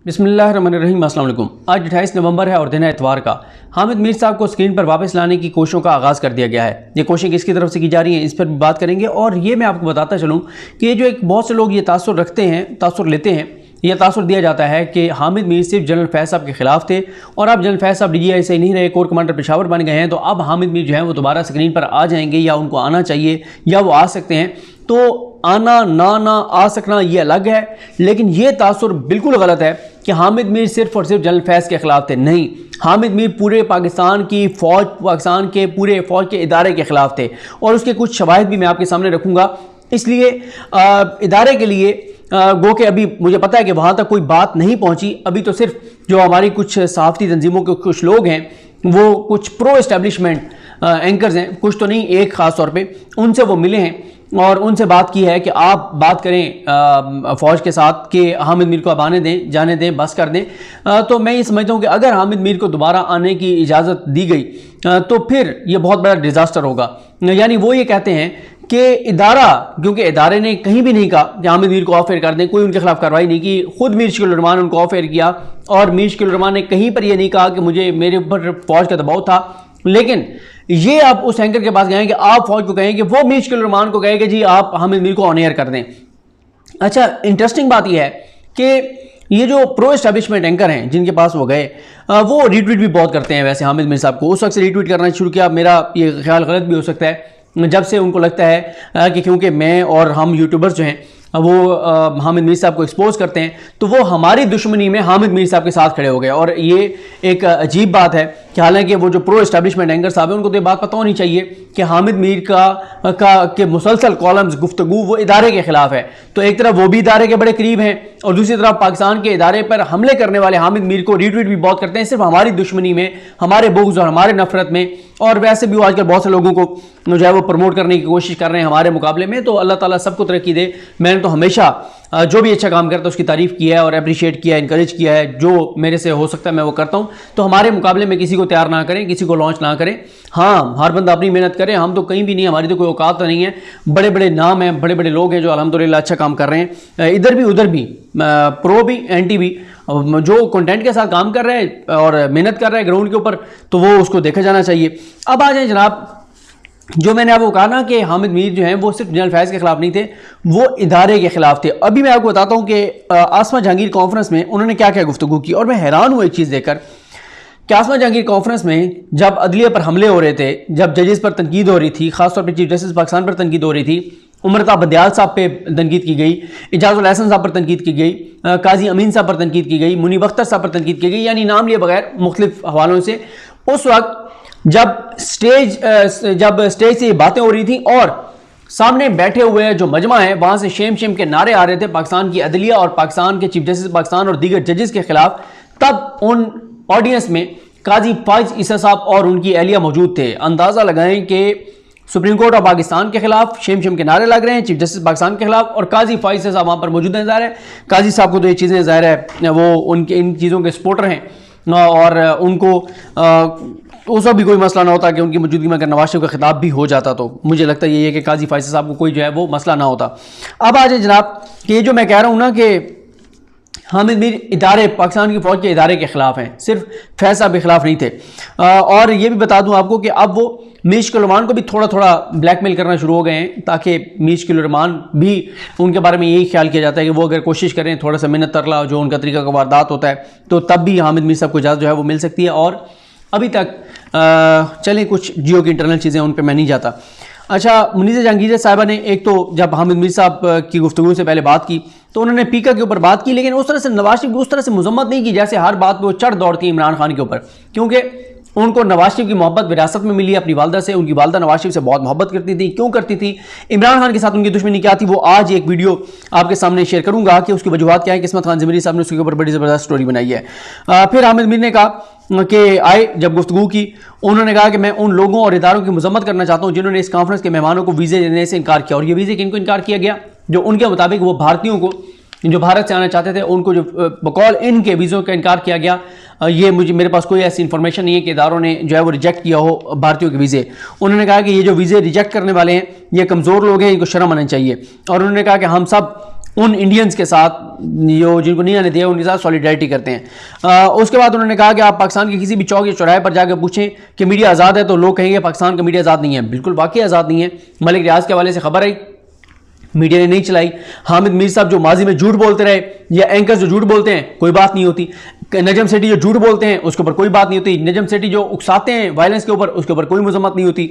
बिस्मिल्लाहिर्रहमानिर्रहीम। अस्सलाम वालेकुम। आज 28 नवंबर है और दिन है इतवार का। हामिद मीर साहब को स्क्रीन पर वापस लाने की कोशिशों का आगाज़ कर दिया गया है। ये कोशिशें किसकी तरफ से की जा रही हैं, इस पर भी बात करेंगे। और ये मैं आपको बताता चलूँ कि ये जो एक बहुत से लोग ये तासुर रखते हैं, तासुर लेते हैं, यह तासुर दिया जाता है कि हामिद मीर सिर्फ जनरल फैज़ साहब के खिलाफ थे और अब जनरल फैज़ साहब DGI से नहीं रहे, कोर कमांडर पेशावर बन गए हैं, तो अब हामिद मीर जो है वो दोबारा स्क्रीन पर आ जाएंगे या उनको आना चाहिए या वो आ सकते हैं। तो आना ना आ सकना ये अलग है, लेकिन ये तासुर बिल्कुल गलत है कि हामिद मीर सिर्फ और सिर्फ जनरल फैज़ के खिलाफ थे। नहीं, हामिद मीर पूरे पाकिस्तान की फ़ौज, पाकिस्तान के पूरे फ़ौज के इदारे के खिलाफ थे और उसके कुछ शवाहिद भी मैं आपके सामने रखूँगा। इसलिए इदारे के लिए गो के अभी मुझे पता है कि वहाँ तक कोई बात नहीं पहुँची। अभी तो सिर्फ जो हमारी कुछ सहाफ़ती तंजीमों के कुछ लोग हैं, वो कुछ प्रो एस्टेब्लिशमेंट एंकर्स हैं, कुछ तो नहीं, एक ख़ास तौर पे उनसे वो मिले हैं और उनसे बात की है कि आप बात करें फ़ौज के साथ कि हामिद मीर को अब आने दें, जाने दें, बस कर दें। तो मैं ये समझता हूँ कि अगर हामिद मीर को दोबारा आने की इजाज़त दी गई तो फिर ये बहुत बड़ा डिज़ास्टर होगा। यानी वो ये कहते हैं कि इदारा, क्योंकि इदारे ने कहीं भी नहीं कहा कि हामिद मीर को ऑफ एयर कर दें, कोई उनके खिलाफ कार्रवाई नहीं की, खुद मीर शकील रहमान उनको ऑफ एयर किया और मीर शकील रहमान ने कहीं पर यह नहीं कहा कि मेरे ऊपर फ़ौज का दबाव था। लेकिन ये आप उस एंकर के पास गए कि आप फौज को कहें कि वो मीर शकील रहमान को कहे कि जी आप हामिद मीर को ऑन एयर कर दें। अच्छा, इंटरेस्टिंग बात यह है कि ये जो प्रो एस्टैब्लिशमेंट एंकर हैं जिनके पास वो गए, वो रीट्वीट भी बहुत करते हैं वैसे हामिद मीर साहब को। उस वक्त से रीट्वीट करना शुरू किया। मेरा ये ख्याल गलत भी हो सकता है, जब से उनको लगता है कि क्योंकि मैं और हम यूट्यूबर्स जो हैं वो हामिद मीर साहब को एक्सपोज करते हैं, तो वो हमारी दुश्मनी में हामिद मीर साहब के साथ खड़े हो गए। और ये एक अजीब बात है कि हालांकि वो जो प्रो एस्टैब्लिशमेंट एंकर साहब हैं उनको तो ये बात पता होनी चाहिए कि हामिद मीर के मुसलसल कॉलम्स, गुफ्तगू वो इदारे के खिलाफ है। तो एक तरफ वो भी इदारे के बड़े करीब हैं और दूसरी तरफ पाकिस्तान के इदारे पर हमले करने वाले हामिद मीर को रीट्वीट भी बहुत करते हैं, सिर्फ हमारी दुश्मनी में, हमारे बुग़्ज़ और हमारे नफरत में। और वैसे भी वो आजकल बहुत से लोगों को जो है वो प्रमोट करने की कोशिश कर रहे हैं हमारे मुकाबले में। तो अल्लाह ताला सबको तरक्की दे। मैंने तो हमेशा जो भी अच्छा काम करता है उसकी तारीफ़ किया है और अप्रिशिएट किया है, इंकरेज किया है। जो मेरे से हो सकता है मैं वो करता हूँ। तो हमारे मुकाबले में किसी को तैयार ना करें, किसी को लॉन्च ना करें। हाँ, हर बंदा अपनी मेहनत करे। हम तो कहीं भी नहीं, हमारी तो कोई औकात नहीं है। बड़े बड़े नाम हैं, बड़े बड़े लोग हैं जो अल्हम्दुलिल्लाह अच्छा काम कर रहे हैं, इधर भी उधर भी, प्रो भी एंटी भी। जो कंटेंट के साथ काम कर रहे हैं और मेहनत कर रहे हैं ग्राउंड के ऊपर, तो वो उसको देखा जाना चाहिए। अब आ जाए जनाब, जो मैंने आपको कहा ना कि हामिद मीर जो हैं वो सिर्फ जनरल फैज़ के खिलाफ नहीं थे, वो इदारे के खिलाफ थे। अभी मैं आपको बताता हूँ कि आसमा जहांगीर कॉन्फ्रेंस में उन्होंने क्या क्या गुफ्तगू की। और मैं हैरान हूँ एक चीज़ देखकर कि आसमा जहांगीर कॉन्फ्रेंस में जब अदलिया पर हमले हो रहे थे, जब जजेस पर तनकीद हो रही थी, खासतौर पर चीफ जस्टिस पाकिस्तान पर तनकीद हो रही थी, उमरता बंदियाल साहब पे तनकीद की गई, इजाज़ुल एहसन साहब पर तनकीद की गई, काजी अमीन साहब पर तनकीद की गई, मुनीब अख्तर साहब पर तनकीद की गई, यानी नाम लिए बगैर मुख्तलिफ हवालों से। उस वक्त जब स्टेज से ये बातें हो रही थी और सामने बैठे हुए जो मजमा है वहाँ से शेम शेम के नारे आ रहे थे पाकिस्तान की अदलिया और पाकिस्तान के चीफ जस्टिस पाकिस्तान और दीगर जजेस के खिलाफ, तब उन ऑडियंस में काजी फाइज ईसा साहब और उनकी एहलिया मौजूद थे। अंदाज़ा लगाएं कि सुप्रीम कोर्ट ऑफ पाकिस्तान के खिलाफ शेम शेम के नारे लग रहे हैं, चीफ जस्टिस पाकिस्तान के खिलाफ, और काजी फाइज ईसा साहब वहाँ पर मौजूद हैं। ज़ाहिर है काजी साहब को तो ये चीज़ें ज़ाहिर है वो उनके इन चीज़ों के सपोर्टर हैं और उनको उस वक्त भी कोई मसला ना होता कि उनकी मौजूदगी में अगर नवाज शरीफ का खिताब भी हो जाता, तो मुझे लगता है ये है कि काजी फाइज साहब को कोई जो है वो मसला ना होता। अब आ जाए जनाब कि ये जो मैं कह रहा हूँ ना कि हामिद मीर इदारे, पाकिस्तान की फ़ौज के इदारे के खिलाफ हैं, सिर्फ फैज़ साहब के खिलाफ नहीं थे। और ये भी बता दूं आपको कि अब वो मीर शकील रहमान को भी थोड़ा थोड़ा ब्लैकमेल करना शुरू हो गए हैं, ताकि मीर शकील रहमान भी, उनके बारे में यही ख्याल किया जाता है कि वो अगर कोशिश करें थोड़ा सा मेहनत तरला जो उनका तरीका का वारदात होता है, तो तब भी हामिद मीर साहब को इजाज़त जो है वो मिल सकती है। और अभी तक चलें कुछ जियो की इंटरनल चीज़ें उन पर मैं नहीं जाता। अच्छा, मुनीज़ा जहांगीर साहिबा ने एक तो जब हामिद मीर साहब की गुफ्तगू से पहले बात की तो उन्होंने पीका के ऊपर बात की, लेकिन उस तरह से नवाज शरीफ की उस तरह से मजम्मत नहीं की जैसे हर बात पे वो चढ़ दौड़ती है इमरान खान के ऊपर, क्योंकि उनको नवाज शरीफ की मोहब्बत विरासत में मिली अपनी वालदा से। उनकी वालदा नवाज शरीफ से बहुत मोहब्बत करती थी। क्यों करती थी? इमरान खान के साथ उनकी दुश्मनी क्या थी, वो आज एक वीडियो आपके सामने शेयर करूंगा कि उसकी वजूहत क्या है। किस्मत खान ज़मीरी साहब ने उसके ऊपर बड़ी ज़बरदस्त स्टोरी बनाई है। फिर हामिद मीर ने कहा कि आए जब गुफ्तगू की, उन्होंने कहा कि मैं उन लोगों और इदारों की मजम्मत करना चाहता हूँ जिन्होंने इस कॉन्फ्रेंस के मेहमानों को वीज़े देने से इनकार किया। और ये वीज़े किनको इनकार किया गया? जो उनके मुताबिक वो भारतीयों को जो भारत से आना चाहते थे उनको जो बकौल इनके वीज़ों का इनकार किया गया। ये मेरे पास कोई ऐसी इन्फॉर्मेशन नहीं है कि इदारों ने जो है वो रिजेक्ट किया हो भारतीयों के वीज़े। उन्होंने कहा कि ये जो वीज़े रिजेक्ट करने वाले हैं ये कमज़ोर लोग हैं, इनको शर्म आनी चाहिए। और उन्होंने कहा कि हम सब उन इंडियंस के साथ जो जिनको नहीं आने दिया उनके साथ सॉलिडारिटी करते हैं। उसके बाद उन्होंने कहा कि आप पाकिस्तान के किसी भी चौक या चौराहे पर जाकर पूछें कि मीडिया आज़ाद है तो लोग कहेंगे पाकिस्तान का मीडिया आज़ाद नहीं है। बिल्कुल वाकई आज़ाद नहीं है। मलिक रियाज के हवाले से खबर आई, मीडिया ने नहीं चलाई। हामिद मीर साहब जो माजी में झूठ बोलते रहे, या एंकर जो झूठ बोलते हैं कोई बात नहीं होती। नजम सेठी जो झूठ बोलते हैं उसके ऊपर कोई बात नहीं होती। नजम सेठी जो उकसाते हैं वायलेंस के ऊपर, उसके ऊपर कोई मजम्मत नहीं होती।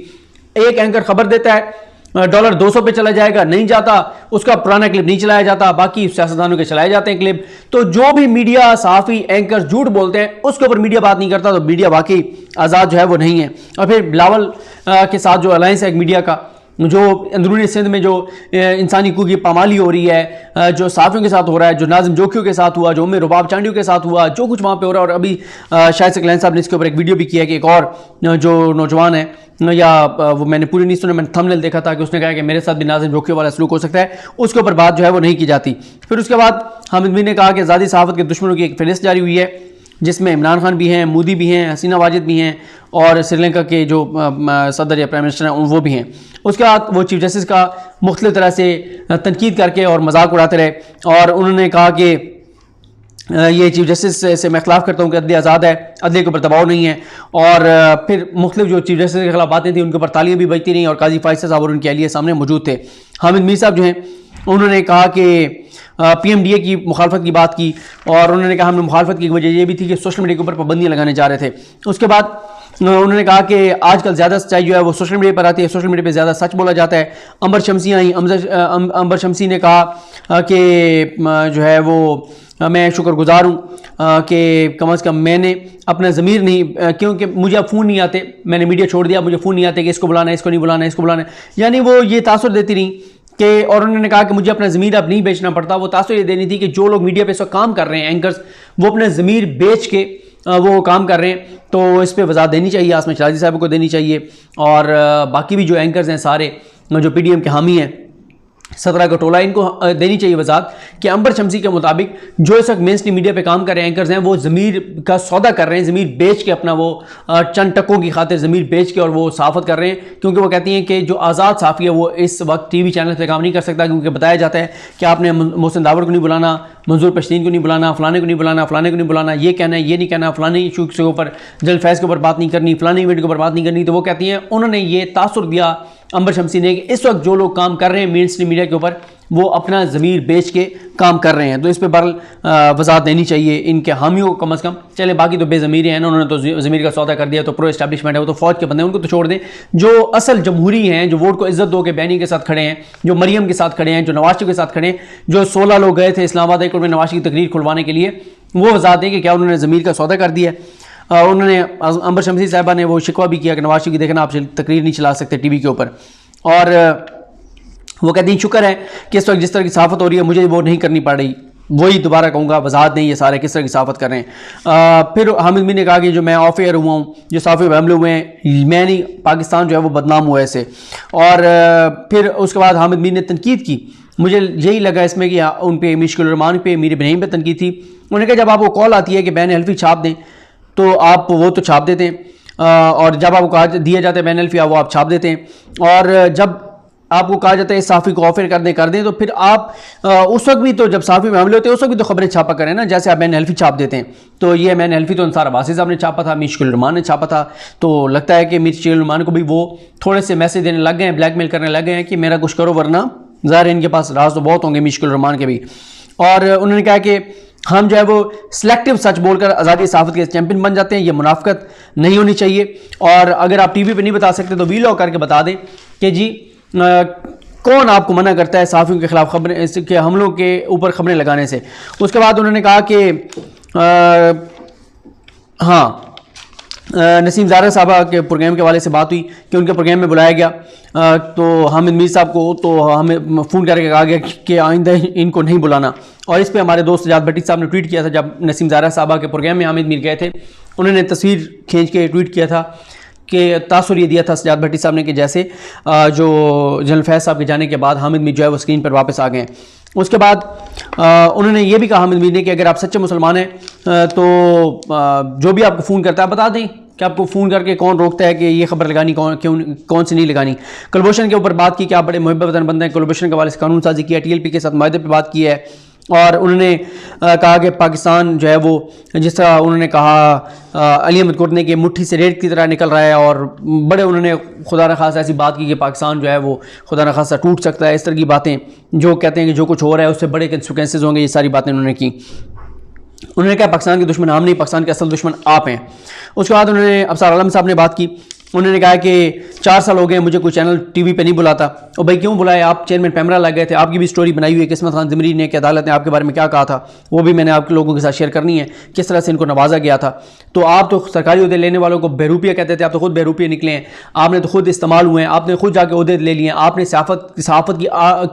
एक एंकर खबर देता है डॉलर 200 पे चला जाएगा, नहीं जाता, उसका पुराना क्लिप नहीं चलाया जाता, बाकी सियासतदानों के चलाए जाते हैं क्लिप। तो जो भी मीडिया सहाफ़ी एंकर झूठ बोलते हैं उसके ऊपर मीडिया बात नहीं करता, तो मीडिया वाकई आज़ाद जो है वो नहीं है। और फिर बिलावल के साथ जो अलायंस है मीडिया का, जो अंदरूनी सिंध में जो इंसानी हकूक़ की पामाली हो रही है, जो साफ़ियों के साथ हो रहा है, जो नाज़िम जोखियों के साथ हुआ, जो उम्मे रुबाब चांडियों के साथ हुआ, जो कुछ वहाँ पे हो रहा है। और अभी शायद सकलैन साहब ने इसके ऊपर एक वीडियो भी किया कि एक और जो नौजवान है, या वो मैंने पूरी नहीं सुना, मैंने थंबनेल देखा था कि उसने कहा कि मेरे साथ भी नाज़िम जोखियों वाला सलूक हो सकता है, उसके ऊपर बात जो है वो नहीं की जाती। फिर उसके बाद हामिद मीर ने कहा कि आज़ादी सहाफ़त के दुश्मनों की एक फहरिस्त जारी हुई है, जिसमें इमरान खान भी हैं, मोदी भी हैं, हसीना वाजिद भी हैं, और श्रीलंका के जो सदर या प्राइम मिनिस्टर हैं वो भी हैं। उसके बाद वो चीफ जस्टिस का मुख्तलिफ तरह से तनकीद करके और मजाक उड़ाते रहे, और उन्होंने कहा कि ये चीफ जस्टिस से मैं खिलाफ करता हूँ कि अदलिया आज़ाद है, अदलिया के ऊपर दबाव नहीं है। और फिर मुख्तलिफ जो चीफ जस्टिस के खिलाफ बातें थी उनके ऊपर तालियां भी बजती रहीं, और काजी फायसल साहब और उनके अहलिया सामने मौजूद थे। हामिद मीर साहब जो हैं उन्होंने कहा कि PMDA की मुखालफत की बात की, और उन्होंने कहा हमने मुखालफत की वजह ये भी थी कि सोशल मीडिया के ऊपर पाबंदियाँ लगाने जा रहे थे। उसके बाद उन्होंने कहा कि आजकल ज़्यादा सच्चाई जो है वो सोशल मीडिया पर आती है, सोशल मीडिया पे ज़्यादा सच बोला जाता है। अंबर शमसी आई, अंबर शमसी ने कहा कि जो है वो मैं शुक्रगुजार हूँ कि कम से कम मैंने अपना ज़मीर नहीं, क्योंकि मुझे अब फ़ोन नहीं आते, मैंने मीडिया छोड़ दिया, मुझे फ़ोन नहीं आते कि इसको बुलाना है, इसको नहीं बुलाना है, इसको बुलाना है। यानी वो ये तासुर देती रही कि, और उन्होंने कहा कि मुझे अपना ज़मीर अब नहीं बेचना पड़ता। वो तासुर ये देनी थी कि जो लोग मीडिया पे इस वक्त काम कर रहे हैं एंकर्स, वो अपना ज़मीर बेच के वो काम कर रहे हैं, तो इस पर वजाहत देनी चाहिए, आसमा शराजी साहब को देनी चाहिए। और बाकी भी जो एंकर्स हैं सारे जो PDM के हामी हैं, 17 का टोला, इनको देनी चाहिए वजाहत कि अंबर शमसी के मुताबिक जो इस वक्त मेन स्ट्रीम मीडिया पे काम कर रहे हैं एंकर्स हैं, वो ज़मीर का सौदा कर रहे हैं, ज़मीर बेच के अपना वो चंद टकों की खातिर ज़मीर बेच के और वो सहाफ़त कर रहे हैं। क्योंकि वो कहती हैं कि जो आज़ाद सहाफ़ी है वो इस वक्त TV चैनल पर काम नहीं कर सकता, क्योंकि बताया जाता है कि आपने मोहसिन दावर को नहीं बुलाना, मंजूर पश्तीन को नहीं बुलाना, फ़लाने को नहीं बुलाना, फ़लाने को नहीं बुलाना, ये कहना है, ये नहीं कहना, फ़लाने इशू के ऊपर जल फैज़ के ऊपर बात नहीं करनी, फ़लाने इवेंट के ऊपर बात नहीं करनी। तो वो कहती हैं उन्होंने ये तासुर दिया अंबर शमसी ने कि इस वक्त जो लोग काम कर रहे हैं मेन स्ट्रीम मीडिया के ऊपर, वो अपना ज़मीर बेच के काम कर रहे हैं। तो इस पर बहरहाल वजाहत देनी चाहिए इनके हामियों को कम से कम। चले बाकी तो बेज़मीर हैं ना, उन्होंने तो ज़मीर का सौदा कर दिया, तो प्रो एस्टैब्लिशमेंट है, वो तो फौज के बंदे हैं, उनको तो छोड़ दें। जो असल जमहूरी हैं, जो वोट को इज्जत दो के बैनी के साथ खड़े हैं, जो मरियम के साथ खड़े हैं, जो नवाज शरीफ के साथ खड़े हैं, जो 16 लोग गए थे इस्लामाबाद हाई कोर्ट में नवाज शरीफ की तकरीर खुलवाने के लिए, वो वजाहत दें कि क्या उन्होंने ज़मीर का सौदा कर दिया है। उन्होंने अंबर शमसी साहिबा ने वो शिकवा भी किया कि नवाज शरीफ की देखना आप तकरीर नहीं चला सकते TV के ऊपर। और वो कहती हैं शुक्र है कि इस वक्त जिस तरह की सहाफ़त हो रही है मुझे वो नहीं करनी पड़ रही। वही दोबारा कहूँगा, वजाहत नहीं, ये सारे किस तरह की सहाफ़त कर रहे हैं। फिर हामिद मीर ने कहा कि जो मैं ऑफ एयर हुआ हूँ, जो साफ़ी हमले हुए हैं, मैं नहीं, पाकिस्तान जो है वो बदनाम हुआ ऐसे। और फिर उसके बाद हामिद मीर ने तनकीद की, मुझे यही लगा इसमें कि उन पर मुश्किल रहमान पे, मीर इब्राहीम पे तनकीद थी। उन्होंने कहा जब आपको कॉल आती है कि बैन हल्फी छाप दें तो आप वो तो छाप देते हैं, और जब आपको कहा दिया जाता है बैन हल्फी वो आप छाप देते हैं। और जब आपको कहा जाता है इस साफ़ी को ऑफर कर दें तो फिर आप उस वक्त भी तो जब साफ़ी मामले होते हैं उस वक्त भी तो खबरें छापा करें ना, जैसे आप बैन हल्फी छाप देते हैं। तो ये बैन हल्फी तो अंसार अब्बासी साहब ने छापा था, मुश्किल रहमान ने छापा था। तो लगता है कि मुश्किल रहमान को भी वो थोड़े से मैसेज देने लग गए हैं, ब्लैकमेल करने लग गए हैं कि मेरा कुछ करो वरना ज़ाहिर इनके पास राज तो बहुत होंगे मुश्किल रहमान के भी। और उन्होंने कहा कि हम जो है वो सिलेक्टिव सच बोलकर आज़ादी सहाफ़त के चैंपियन बन जाते हैं, ये मुनाफिकत नहीं होनी चाहिए। और अगर आप TV पे नहीं बता सकते तो वीलॉग करके बता दें कि जी कौन आपको मना करता है सहाफ़ियों के खिलाफ खबरें के हमलों के ऊपर खबरें लगाने से। उसके बाद उन्होंने कहा कि हाँ, नसीम ज़ारा साहबा के प्रोग्राम के वाले से बात हुई कि उनके प्रोग्राम में बुलाया गया, तो हामिद मीर साहब को तो हमें फ़ोन करके कहा गया कि आइंदा इनको नहीं बुलाना। और इस पे हमारे दोस्त सजाद भट्टी साहब ने ट्वीट किया था, जब नसीम ज़ारा साहबा के प्रोग्राम में हामिद मीर गए थे, उन्होंने तस्वीर खींच के ट्वीट किया था कि तासुर ये दिया था सजाद भट्टी साहब ने कि जैसे जो जनरल फैज़ साहब के जाने के बाद हामिद मीर जो है वो स्क्रीन पर वापस आ गए। उसके बाद उन्होंने ये भी कहा हामिद मीर ने कि अगर आप सच्चे मुसलमान हैं तो जो भी आपको फ़ोन करता है बता दें, कि आपको फ़ोन करके कौन रोकता है कि ये खबर लगानी कौन सी नहीं लगानी। कुलभूषण के ऊपर बात की कि आप बड़े मुहब्बत वतन बंदे हैं, कुलभूषण के वाले से कानून साजी किया, TLP के साथ माहदे पर बात की है, और उन्होंने कहा कि पाकिस्तान जो है वो जिस तरह उन्होंने कहा अली अहमद कुर्ने की मुट्ठी से रेत की तरह निकल रहा है, और बड़े उन्होंने खुदा न खासा ऐसी बात की कि पाकिस्तान जो है वो खुदा न खासा टूट सकता है। इस तरह की बातें जो कहते हैं कि जो कुछ हो रहा है उससे बड़े कंसिक्वेंसेस होंगे, ये सारी बातें उन्होंने की। उन्होंने कहा पाकिस्तान के दुश्मन हम नहीं, पाकिस्तान के असल दुश्मन आप हैं। उसके बाद उन्होंने अफसर आलम साहब ने बात की, उन्होंने कहा कि 4 साल हो गए मुझे कोई चैनल TV पे नहीं बुलाता। और भाई क्यों बुलाए, आप चेयरमैन पैमरा लग गए थे, आपकी भी स्टोरी बनाई हुई है, किस्मत खान ज़िमरी ने कि अदालत ने आपके बारे में क्या कहा था, वो भी मैंने आप लोगों के साथ शेयर करनी है, किस तरह से इनको नवाजा गया था। तो आप तो सरकारी उहदे लेने वालों को बेरूपिया कहते थे, आप तो खुद बेरूपिया निकले हैं, आपने तो खुद इस्तेमाल हुए हैं, आपने खुद जाके उहदे ले लिए, आपने सहाफ़त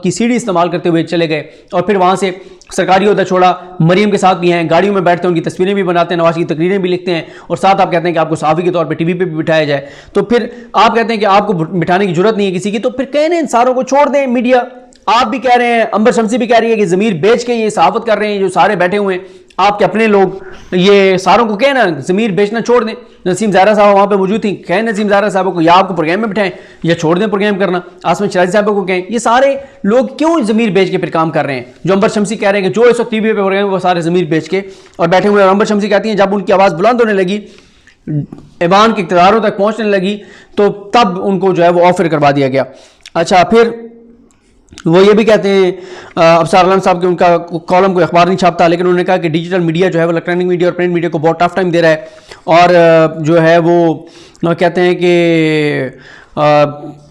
की सीढ़ी इस्तेमाल करते हुए चले गए, और फिर वहाँ से सरकारी उहदा छोड़ा, मरीम के साथ भी हैं, गाड़ियों में बैठते हैं, उनकी तस्वीरें भी बनाते हैं, नवाज की तकरीरें भी लिखते हैं, और साथ आप कहते हैं कि आपको सहाफ़ी के तौर पे TV पे भी बिठाया जाए। तो फिर आप कहते हैं कि आपको बिठाने की जरूरत नहीं है किसी की, तो फिर कहने इन सारों को छोड़ दें। मीडिया आप भी कह रहे हैं, अंबर शमसी भी कह रही है कि ज़मीर बेच के ये सहाफ़त कर रहे हैं, जो सारे बैठे हुए हैं आपके अपने लोग, ये सारों को कहना ज़मीर बेचना छोड़ दें। नसीम ज़ाहरा साहब वहाँ पे मौजूद थी, कहें नसीम ज़ाहरा साहब को या आपको प्रोग्राम में बिठाएं या छोड़ दें प्रोग्राम करना, आसमान शराजी साहब को कहें। ये सारे लोग क्यों ज़मीर बेच के फिर काम कर रहे हैं? जो अंबर शमसी कह रहे हैं कि जो इस वक्त TV पे प्रोग्राम वो सारे ज़मीर बेच के और बैठे हुए। और अंबर शमसी कहती हैं जब उनकी आवाज़ बुलंद होने लगी, ऐवान के इक़्तिदारों तक पहुँचने लगी, तो तब उनको जो है वो ऑफर करवा दिया गया। अच्छा, फिर वो ये भी कहते हैं अफसर आलम साहब कि उनका कॉलम कोई अखबार नहीं छापता, लेकिन उन्होंने कहा कि डिजिटल मीडिया जो है वो इलेक्ट्रॉनिक मीडिया और प्रिंट मीडिया को बहुत टफ टाइम दे रहा है, और जो है वो कहते हैं कि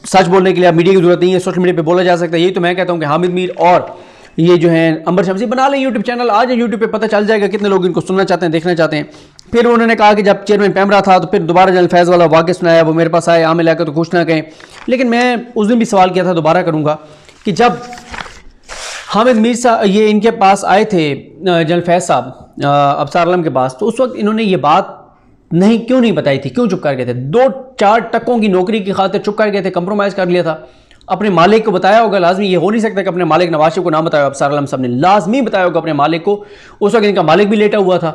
सच बोलने के लिए अब मीडिया की जरूरत नहीं है, सोशल मीडिया पे बोला जा सकता है। यही तो मैं कहता हूँ कि हामिद मीर और ये जो है अंबर शमसी बना लें यूट्यूब चैनल, आज यूट्यूब पे पता चल जाएगा कितने लोग इनको सुनना चाहते हैं, देखना चाहते हैं। फिर उन्होंने कहा कि जब चेयरमैन पैमरा था तो फिर दोबारा जनरल फैज़ वाला वाक़या सुनाया, वो मेरे पास आए आमिल आकर तो कुछ ना कहें। लेकिन मैं उस दिन भी सवाल किया था, दोबारा करूँगा, कि जब हामिद मीर साहब ये इनके पास आए थे जनरल फैज़ साहब अफसर आलम के पास, तो उस वक्त इन्होंने ये बात क्यों नहीं बताई थी, क्यों चुप कर गए थे? 2-4 टकों की नौकरी की खातिर चुप कर गए थे, कंप्रोमाइज़ कर लिया था। अपने मालिक को बताया होगा लाजमी, ये हो नहीं सकता कि अपने मालिक नवाज शरीफ को ना बताया। अफसर आलम साहब ने लाजमी बताया होगा अपने मालिक को। उस वक्त इनका मालिक भी लेटा हुआ था,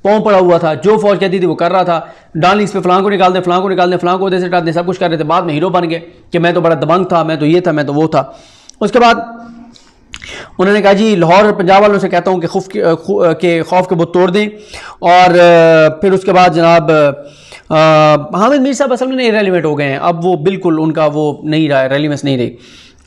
पाँव पड़ा हुआ था, जो फौज कहती थी वो कर रहा था, डाल इस पे फलां को निकाल दें, फलां को निकाल दें, फलां को उधर से हटा दें, सब कुछ कर रहे थे। बाद में हीरो बन गए कि मैं तो बड़ा दबंग था, मैं तो ये था, मैं तो वो था। उसके बाद उन्होंने कहा जी लाहौर और पंजाब वालों से कहता हूँ कि खौफ के बुत तोड़ दें। और फिर उसके बाद जनाब हामिद मीर साहब असल में इरेलीवेंट हो गए हैं, अब वो बिल्कुल उनका वो नहीं रहा, रेलिवेंस नहीं रही।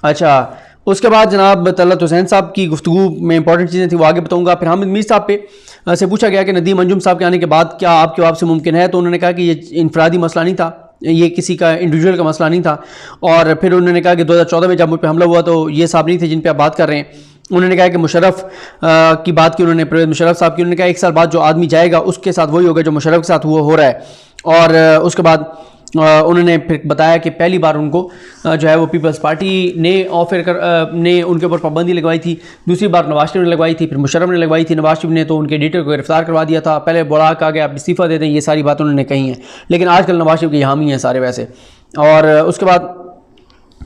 अच्छा, उसके बाद जनाब तलत हुसैन साहब की गुफ्तगू में इंपॉर्टेंट चीज़ें थी, वो आगे बताऊँगा। फिर हामिद मीर साहब पे से पूछा गया कि नदीम अंजुम साहब के आने के बाद क्या आपके जवाब से मुमकिन है, तो उन्होंने कहा कि ये इनफरादी मसला नहीं था, ये किसी का इंडिविजुअल का मसला नहीं था। और फिर उन्होंने कहा कि 2014 में जब मुझ पर हमला हुआ तो ये साहब नहीं थे जिन पे आप बात कर रहे हैं। उन्होंने कहा कि मुशर्रफ की बात की, उन्होंने परवेज़ मुशर्रफ साहब की। उन्होंने कहा 1 साल बाद जो आदमी जाएगा उसके साथ वही होगा जो मुशर्रफ के साथ हो रहा है। और उसके बाद उन्होंने फिर बताया कि पहली बार उनको जो है वो पीपल्स पार्टी ने ने उनके ऊपर पाबंदी लगवाई थी, दूसरी बार नवाज शरीफ ने लगवाई थी, फिर मुशर्रफ ने लगवाई थी। नवाज शरीफ ने तो उनके एडिटर को गिरफ्तार करवा दिया था, पहले बुला कहा गया आप इस्तीफ़ा दे दें, ये सारी बातें उन्होंने कही हैं। लेकिन आजकल नवाज शरीफ के हामी हैं सारे वैसे। और उसके बाद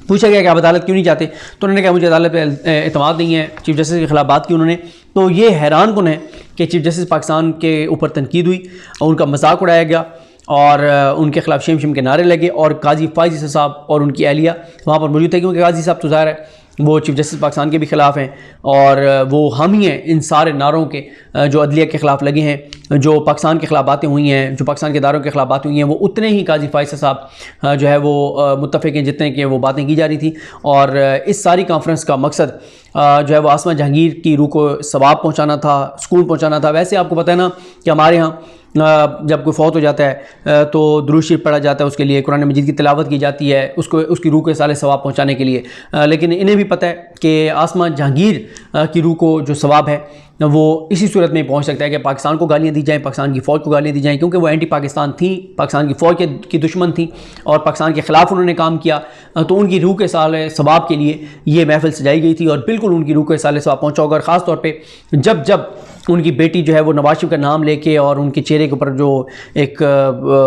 पूछा गया कि आप अदालत क्यों नहीं जाते, तो उन्होंने कहा मुझे अदालत पे एतमाद नहीं है। चीफ जस्टिस के खिलाफ बात की उन्होंने, तो ये हैरान कुन है कि चीफ जस्टिस पाकिस्तान के ऊपर तनकीद हुई और उनका मजाक उड़ाया गया और उनके खिलाफ शेम शेम के नारे लगे। और काजी फाइज़ साहब और उनकी अहलिया वहाँ पर मौजूद थे, क्योंकि काजी साहब तो ज़ाहिर है वो चीफ जस्टिस पाकिस्तान के भी ख़िलाफ़ हैं और वो हामी हैं इन सारे नारों के जो अदलिया के ख़िलाफ़ लगे हैं, जो पाकिस्तान के ख़िलाफ़ बातें हुई हैं, जो पाकिस्तान के इदारों के ख़िलाफ़ बातें हुई हैं, वो उतने ही काजी फाइज़ साहब जो है वो मुत्तफ़िक़ हैं जितने कि वो बातें की जा रही थी। और इस सारी कॉन्फ्रेंस का मकसद जो है वो आसमा जहांगीर की रूह को सवाब पहुँचाना था, सुकून पहुँचाना था। वैसे आपको पता है ना कि हमारे यहाँ जब कोई फौत हो जाता है तो दुरूद शरीफ पढ़ा जाता है, उसके लिए कुरान मजीद की तिलावत की जाती है, उसको उसकी रूह को साले सवाब पहुँचाने के लिए। लेकिन इन्हें भी पता है कि आसमा जहांगीर की रूह को जो सवाब है वो इसी सूरत में पहुंच सकता है कि पाकिस्तान को गालियां दी जाएं, पाकिस्तान की फ़ौज को गालियां दी जाएं, क्योंकि वो एंटी पाकिस्तान थी, पाकिस्तान की फ़ौज की दुश्मन थी और पाकिस्तान के ख़िलाफ़ उन्होंने काम किया। तो उनकी रूह के साले सवाब के लिए ये महफिल सजाई गई थी और बिल्कुल उनकी रूह के साले सवाब पहुँचा होगा। और ख़ास तौर पर जब उनकी बेटी जो है वो नवाज शरीफ का नाम लेके और उनके चेहरे के ऊपर जो एक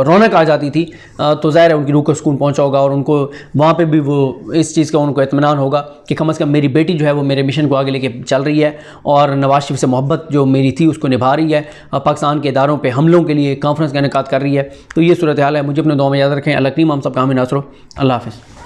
रौनक आ जाती थी, तो ज़ाहिर है उनकी रूह को सुकून पहुंचा होगा और उनको वहाँ पे भी वो इस चीज़ का उनको इत्मीनान होगा कि कम से कम मेरी बेटी जो है वो मेरे मिशन को आगे लेके चल रही है और नवाज शरीफ से मोहब्बत जो मेरी थी उसको निभा रही है, पाकिस्तान के इदारों पर हमलों के लिए कॉन्फ्रेंस का इनेकाद कर रही है। तो ये सूरत हाल है, मुझे अपने दुआ में याद रखें। अल्लाह करीम हम सब का आमीन। अल्लाह हाफ़िज़।